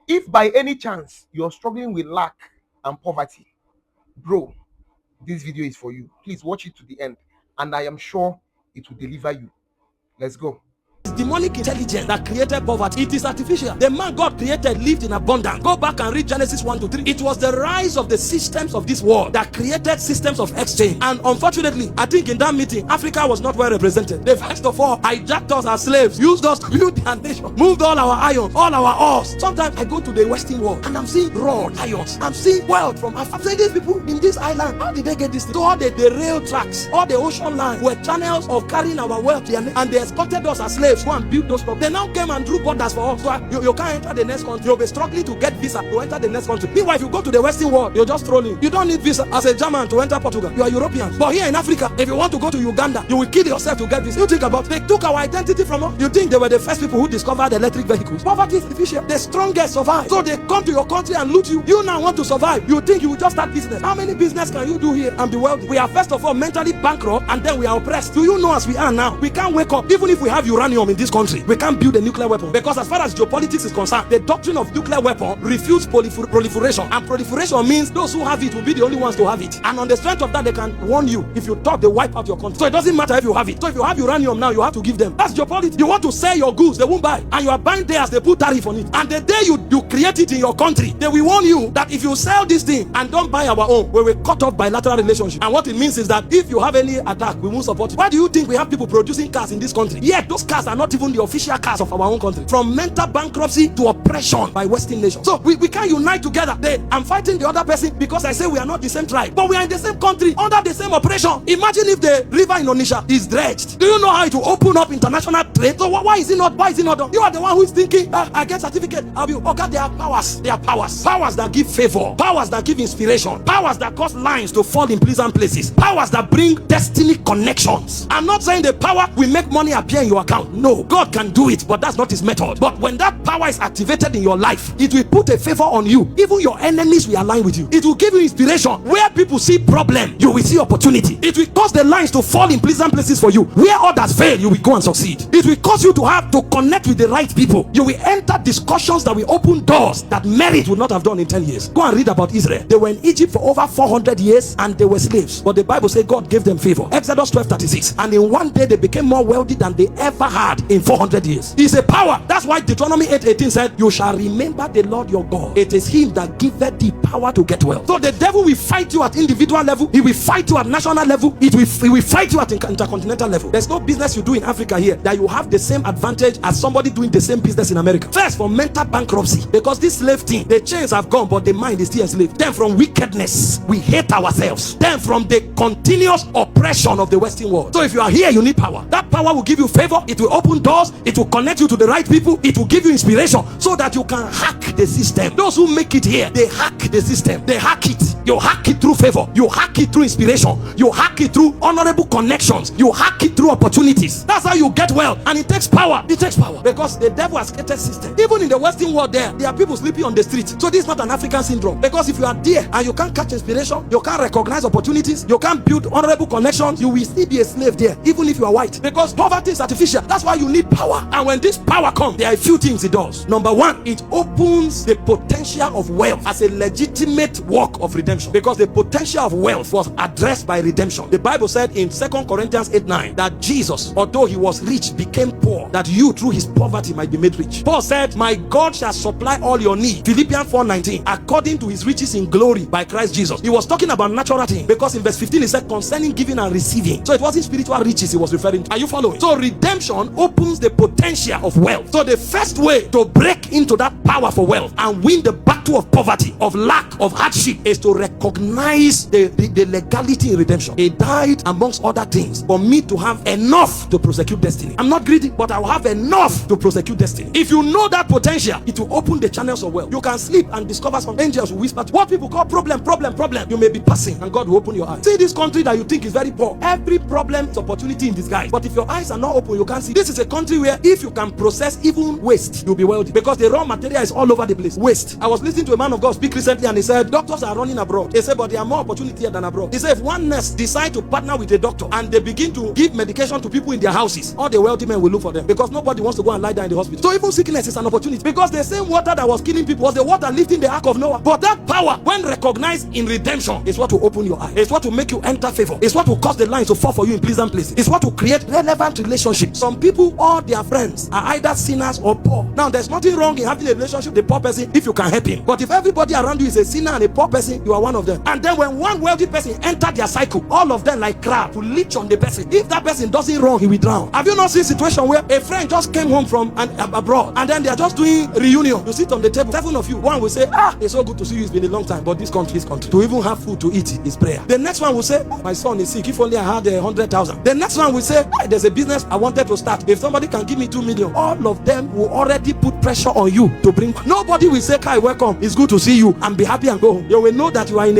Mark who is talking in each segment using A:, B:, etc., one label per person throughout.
A: If by any chance you're struggling with lack and poverty, bro, this video is for you. Please watch it to the end, and I am sure it will deliver you. Let's go.
B: Demonic intelligence that created poverty. It is artificial. The man God created lived in abundance. Go back and read Genesis 1-3. It was the rise of the systems of this world that created systems of exchange. And unfortunately, I think in that meeting, Africa was not well represented. They first of all hijacked us as slaves, used us to build their nation, moved all our iron, all our ores. Sometimes I go to the Western world and I'm seeing raw irons. I'm seeing wealth from Africa. I'm saying these people in this island, how did they get this thing? So all the rail tracks, all the ocean lines were channels of carrying our wealth, and they exported us as slaves. Go and build those stuff. They now came and drew borders for us. So you can't enter the next country. You'll be struggling to get visa to enter the next country. Meanwhile, if you go to the Western world, you're just strolling. You don't need visa as a German to enter Portugal. You are European. But here in Africa, if you want to go to Uganda, you will kill yourself to get visa. You think about it. They took our identity from us. You think they were the first people who discovered electric vehicles. Poverty is efficient. The strongest survive. So they come to your country and loot you. You now want to survive. You think you will just start business. How many business can you do here and be wealthy? We are first of all mentally bankrupt, and then we are oppressed. Do you know, as we are now, we can't wake up. Even if we have uranium in this country, we can't build a nuclear weapon, because as far as geopolitics is concerned, the doctrine of nuclear weapon refutes proliferation, and proliferation means those who have it will be the only ones to have it, and on the strength of that they can warn you if you talk, they wipe out your country. So it doesn't matter if you have it. So if you have uranium now, you have to give them. That's geopolitics. You want to sell your goods, they won't buy, and you are buying theirs, they put tariff on it, and the day you create it in your country, they will warn you that if you sell this thing and don't buy our own, we will cut off bilateral relationship. And what it means is that if you have any attack, we won't support it. Why do you think we have people producing cars in this country? Yet those cars are not even the official cars of our own country. From mental bankruptcy to oppression by Western nations. So we can't unite together. I'm fighting the other person because I say we are not the same tribe, but we are in the same country under the same oppression. Imagine if the river in Onitsha is dredged. Do you know how it will open up international trade? So why is it not done? You are the one who is thinking, I get certificate, I'll be okay. There are powers. There are powers that give favor, powers that give inspiration, powers that cause lines to fall in pleasant places, powers that bring destiny connections. I'm not saying the power will make money appear in your account. No, God can do it, but that's not his method. But when that power is activated in your life, it will put a favor on you. Even your enemies will align with you. It will give you inspiration. Where people see problem, you will see opportunity. It will cause the lines to fall in pleasant places for you. Where others fail, you will go and succeed. It will cause you to have to connect with the right people. You will enter discussions that will open doors that merit would not have done in 10 years. Go and read about Israel. They were in Egypt for over 400 years and they were slaves, but the Bible says God gave them favor. Exodus 12:36. And in one day they became more wealthy than they ever had in 400 years. It's a power. That's why Deuteronomy 8:18 said, you shall remember the Lord your God. It is him that giveth the power to get wealth. So the devil will fight you at individual level. He will fight you at national level. He will fight you at intercontinental level. There's no business you do in Africa here that you have the same advantage as somebody doing the same business in America. First, from mental bankruptcy, because this slave thing, the chains have gone, but the mind is still enslaved. Then from wickedness, we hate ourselves. Then from the continuous oppression of the Western world. So if you are here, you need power. That power will give you favor. It will open doors. It will connect you to the right people. It will give you inspiration so that you can hack the system. Those who make it here, they hack the system. They hack it. You hack it through favor. You hack it through inspiration. You hack it through honorable connections. You hack it through opportunities. That's how you get wealth. And it takes power. It takes power because the devil has created system. Even in the Western world, there are people sleeping on the street. So this is not an African syndrome. Because if you are there and you can't catch inspiration, you can't recognize opportunities, you can't build honorable connections, you will still be a slave there, even if you are white. Because poverty is artificial. That's why you need power. And when this power comes, there are a few things it does. Number one, it opens the potential of wealth as a legitimate work of redemption. Because the potential of wealth was addressed by redemption. The Bible said in 2 Corinthians 8:9 that Jesus, although he was rich, became poor, that you through his poverty might be made rich. Paul said, my God shall supply all your need. Philippians 4:19, according to his riches in glory by Christ Jesus. He was talking about natural things, because in verse 15 he said concerning giving and receiving. So it wasn't spiritual riches he was referring to. Are you following? So redemption opens the potential of wealth. So the first way to break into that power for wealth and win the battle of poverty, of lack, of hardship is to recognize the legality in redemption. He died amongst other things for me to have enough to prosecute destiny. I'm not greedy, but I will have enough to prosecute destiny. If you know that potential, it will open the channels of wealth. You can sleep and discover some angels will whisper what people call problem. You may be passing and God will open your eyes. See this country that you think is very poor. Every problem is opportunity in disguise. But if your eyes are not open, you can't see. This is a country where if you can process even waste, you'll be wealthy, because the raw material is all over the place. Waste. I was listening to a man of God speak recently and he said doctors are running about abroad. He said, but there are more opportunities here than abroad. He said, if one nurse decide to partner with a doctor and they begin to give medication to people in their houses, all the wealthy men will look for them, because nobody wants to go and lie down in the hospital. So even sickness is an opportunity, because the same water that was killing people was the water lifting the ark of Noah. But that power, when recognized in redemption, is what will open your eyes. It's what will make you enter favor. It's what will cause the lines to fall for you in pleasant places. It's what will create relevant relationships. Some people, all their friends are either sinners or poor. Now, there's nothing wrong in having a relationship with a poor person if you can help him. But if everybody around you is a sinner and a poor person, you are one of them. And then when one wealthy person enters their cycle, all of them like crab to leech on the person. If that person does it wrong, he will drown. Have you not seen a situation where a friend just came home from abroad and then they are just doing reunion? You sit on the table, 7 of you. One will say, it's so good to see you, it's been a long time, but this country is country. To even have food to eat is prayer. The next one will say, my son is sick, if only I had 100,000. The next one will say, there's a business I wanted to start, if somebody can give me 2 million. All of them will already put pressure on you to bring. Nobody will say, Kai, welcome, it's good to see you, and be happy and go home. You will know that you are in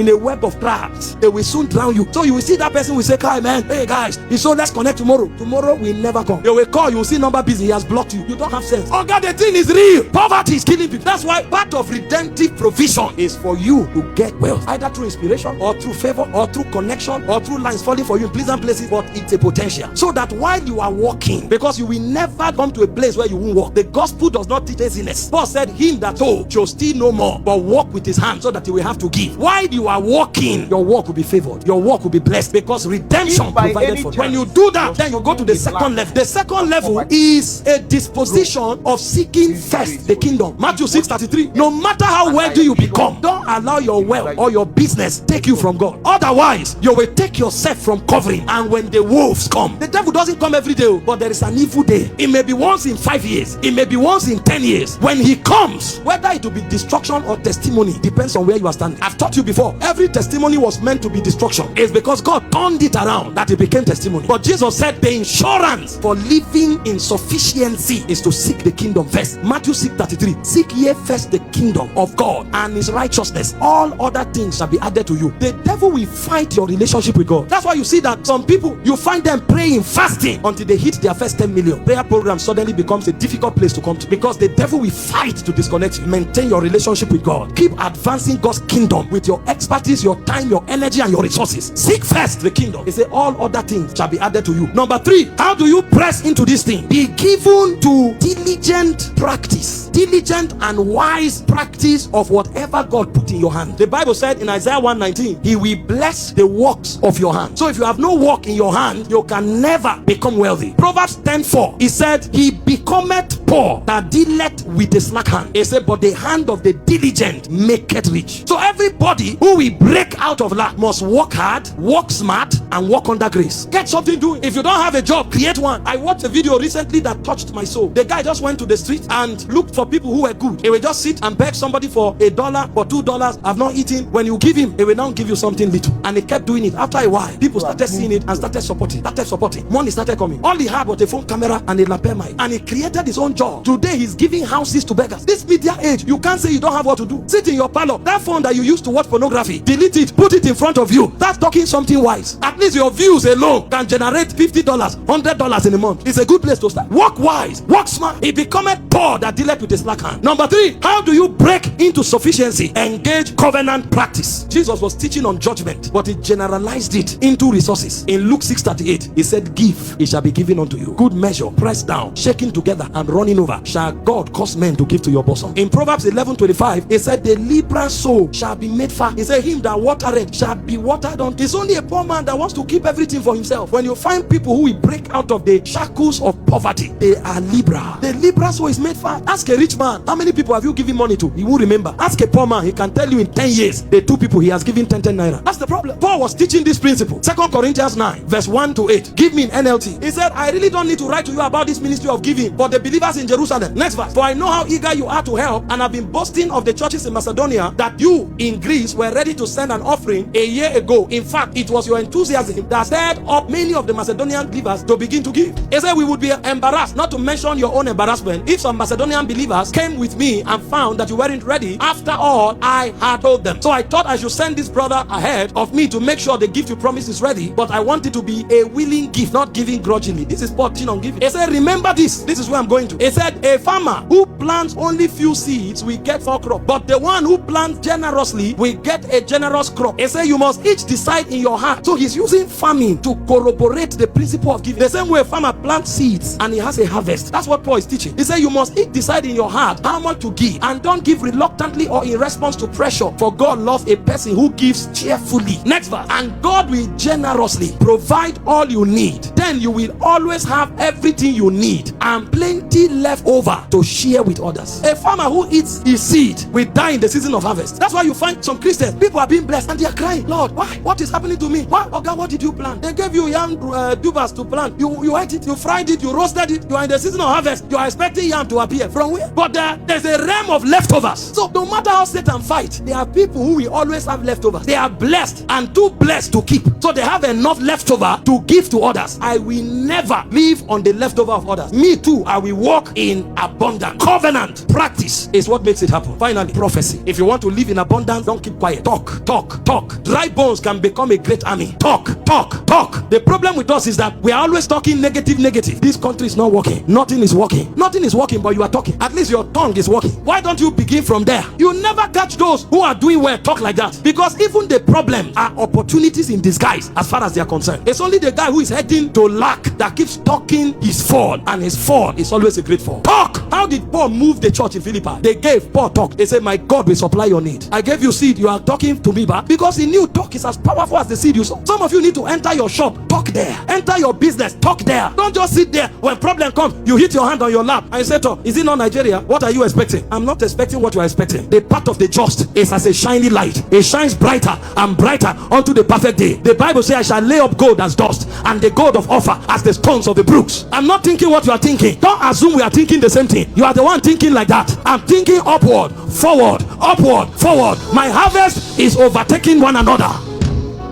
B: a web of crabs. They will soon drown you. So you will see that person will say, Kai, man, hey guys, so let's connect tomorrow. Tomorrow will never come. You will call, you will see number busy, he has blocked you. You don't have sense. Oh God, the thing is real. Poverty is killing people. That's why part of redemptive provision is for you to get wealth, either through inspiration or through favor or through connection or through lines falling for you in pleasant places. But it's a potential, so that while you are walking, because you will never come to a place where you won't walk. The gospel does not teach laziness. Paul said, him that told shall steal no more, but walk with his hand, so that he will have to give. While you are walking, your walk will be favored, your walk will be blessed, because redemption provided for you. When you do that, then you go to the second level. The second level is a disposition of seeking first the kingdom. Matthew 6:33. No matter how wealthy you become, don't allow your wealth or your business take you from God. Otherwise, you will take yourself from covering. And when the wolves come, the devil doesn't come every day, but there is an evil day. It may be once in 5 years, it may be once in 10 years. When he comes, whether it will be destruction or testimony, depends on where you are standing. I've taught you before, every testimony was meant to be destruction. It's because God turned it around that it became testimony. But Jesus said the insurance for living in sufficiency is to seek the kingdom first. Matthew 6:33. Seek ye first the kingdom of God and his righteousness, all other things shall be added to you. The devil will fight your relationship with God. That's why you see that some people, you find them praying, fasting until they hit their first 10 million. Prayer program suddenly becomes a difficult place to come to, because the devil will fight to disconnect you. Maintain your relationship with God. Keep advancing God's kingdom with your expertise, your time, your energy, and your resources. Seek first the kingdom. He said all other things shall be added to you. Number 3, how do you press into this thing? Be given to diligent practice. Diligent and wise practice of whatever God put in your hand. The Bible said in Isaiah 1:19, he will bless the works of your hand. So if you have no work in your hand, you can never become wealthy. Proverbs 10:4, he said, he becometh poor that dealeth with a slack hand. He said, but the hand of the diligent maketh rich. So everybody who will break out of lack must work hard, work smart, and work under grace. Get something doing. If you don't have a job, create one. I watched a video recently that touched my soul. The guy just went to the street and looked for people who were good. He will just sit and beg somebody for $1 or $2. I've not eaten. When you give him, he will now give you something little. And he kept doing it. After a while, people started seeing it and started supporting. Money started coming. All he had was a phone camera and a lapel mic. And he created his own job. Today, he's giving houses to beggars. This media age, you can't say you don't have what to do. Sit in your parlor. That phone that you used to watch pornography, delete it, put it in front of you. That's talking something wise. At least your views alone can generate $50, $100 in a month. It's a good place to start. Work wise, work smart. He becometh poor that dealeth with a slack hand. Number 3, how do you break into sufficiency? Engage covenant practice. Jesus was teaching on judgment, but he generalized it into resources. In Luke 6:38, he said, give, it shall be given unto you. Good measure, pressed down, shaking together, and running over, shall God cause men to give to your bosom. In Proverbs 11:25, he said, the liberal soul shall be made fat. He said, him that watereth shall be watered on. It's only a poor man that wants to keep everything for himself. When you find people who will break out of the shackles of poverty, they are liberal. The liberal soul is made fat. Ask a rich man, how many people have you given money to? He won't remember. Ask a poor man, he can tell you in 10 years the 2 people he has given 10 naira. That's the problem. Paul was teaching this principle. 2 Corinthians 9:1-8. Give me in NLT. He said, I really don't need to write to you about this ministry of giving, but the believers in Jerusalem. Next verse. For I know how eager you are to help, and have been boasting of the churches in Macedonia that you in Greece were ready to send an offering a year ago. In fact, it was your enthusiasm that stirred up many of the Macedonian believers to begin to give. He said we would be embarrassed, not to mention your own embarrassment, if some Macedonian believers came with me and found that you weren't ready after all I had told them. So I thought I should send this brother ahead of me to make sure the gift you promised is ready, but I want it to be a willing gift, not giving grudgingly. This is Paul teaching on giving. He said, remember this. This is where I'm going to. He said, a farmer who plants only few seeds will get 4 crops, but the one who plants generously generously, we get a generous crop. He said you must each decide in your heart. So he's using farming to corroborate the principle of giving. The same way a farmer plants seeds and he has a harvest. That's what Paul is teaching. He said you must each decide in your heart how much to give, and don't give reluctantly or in response to pressure, for God loves a person who gives cheerfully. Next verse. And God will generously provide all you need. Then you will always have everything you need and plenty left over to share with others. A farmer who eats his seed will die in the season of harvest. That's why you find some Christians, people are being blessed and they are crying, Lord, why? What is happening to me? Why? Oh God, what did you plant? They gave you yam tubers to plant. You ate it, you fried it, you roasted it. You are in the season of harvest. You are expecting yam to appear. From where? But there's a realm of leftovers. So no matter how Satan fights, there are people who will always have leftovers. They are blessed and too blessed to keep. So they have enough leftover to give to others. I will never live on the leftover of others. Me too, I will walk in abundance. Covenant practice is what makes it happen. Finally, prophecy. If you want to live in abundance, don't keep quiet. Talk, talk, talk. Dry bones can become a great army. Talk, talk, talk. The problem with us is that we are always talking negative. This country is not working. Nothing is working. Nothing is working, but you are talking. At least your tongue is working. Why don't you begin from there? You never catch those who are doing well talk like that, because even the problem are opportunities in disguise as far as they are concerned. It's only the guy who is heading to lack that keeps talking his fall, and his fall is always a great fall. Talk. How did Paul move the church in Philippi? They gave Paul talk. They said, my God will supply your need. I gave you seed, you are talking to me back, because he knew talk is as powerful as the seed you sow. Some of you need to enter your shop, talk there. Enter your business, talk there. Don't just sit there. When problem comes, you hit your hand on your lap and you say, is it not Nigeria? What are you expecting? I'm not expecting what you are expecting. The path of the just is as a shiny light. It shines brighter and brighter unto the perfect day. The Bible says, I shall lay up gold as dust, and the gold of Ophir as the stones of the brooks. I'm not thinking what you are thinking. Don't assume we are thinking the same thing. You are the one thinking like that. I'm thinking upward, forward, upward, forward. My harvest is overtaking one another.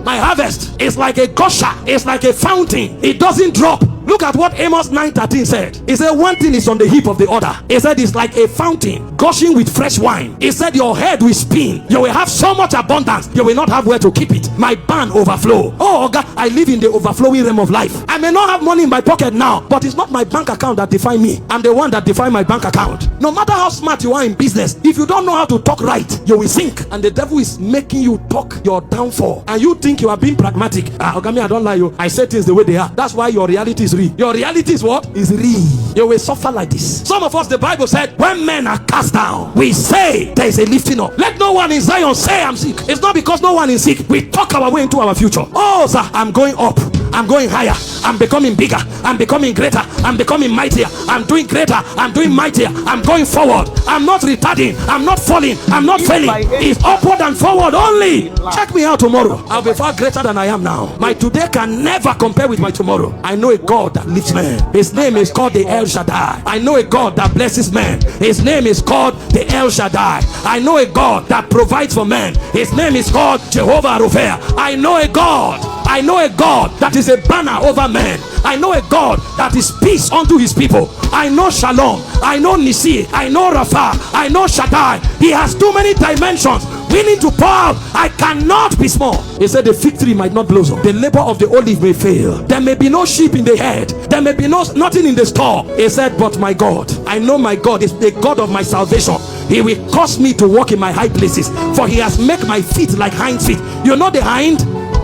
B: My harvest is like a gusher. It's like a fountain. It doesn't drop. Look at what Amos 9:13 said. He said one thing is on the heap of the other. He said it's like a fountain gushing with fresh wine. He said your head will spin. You will have so much abundance, you will not have where to keep it. My barn overflow. Oh God, I live in the overflowing realm of life. I may not have money in my pocket now, but it's not my bank account that defines me. I'm the one that defines my bank account. No matter how smart you are in business, if you don't know how to talk right, you will sink. And the devil is making you talk your downfall, and you think you are being pragmatic. Ogami, I don't lie you. I say things the way they are. That's why your reality is real. Your reality is what? Is real. You will suffer like this. Some of us, the Bible said, when men are cast down, we say there is a lifting up. Let no one in Zion say I'm sick. It's not because no one is sick. We talk our way into our future. Oh sir, I'm going up. I'm going higher. I'm becoming bigger. I'm becoming greater. I'm becoming mightier. I'm doing greater. I'm doing mightier. I'm going forward. I'm not retarding. I'm not falling. I'm not failing. It's upward and forward only. Check me out tomorrow. I'll be far greater than I am now. My today can never compare with my tomorrow. I know a God that lifts men. His name is called the El Shaddai. I know a God that blesses men. His name is called the El Shaddai. I know a God that provides for men. His name is called Jehovah Rofea. I know a God. I know a God that is a banner over men. I know a God that is peace unto his people. I know Shalom. I know Nisi. I know Rapha. I know Shaddai. He has too many dimensions willing to pour out. I cannot be small. He said the fig tree might not blossom. The labor of the olive may fail. There may be no sheep in the head. There may be nothing in the store. He said, but my God, I know my God is the God of my salvation. He will cause me to walk in my high places, for he has made my feet like hind feet. You know the hind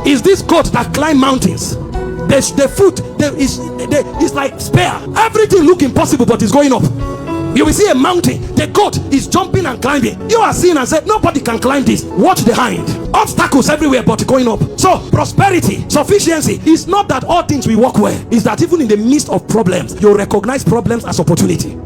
B: is this goat that climb mountains. The foot is like spear. Everything look impossible, but it's going up. You will see a mountain, the goat is jumping and climbing. You are seeing and say, nobody can climb this. Watch the hind. Obstacles everywhere, but going up. So prosperity, sufficiency is not that all things will work well. It's that even in the midst of problems, you recognize problems as opportunity.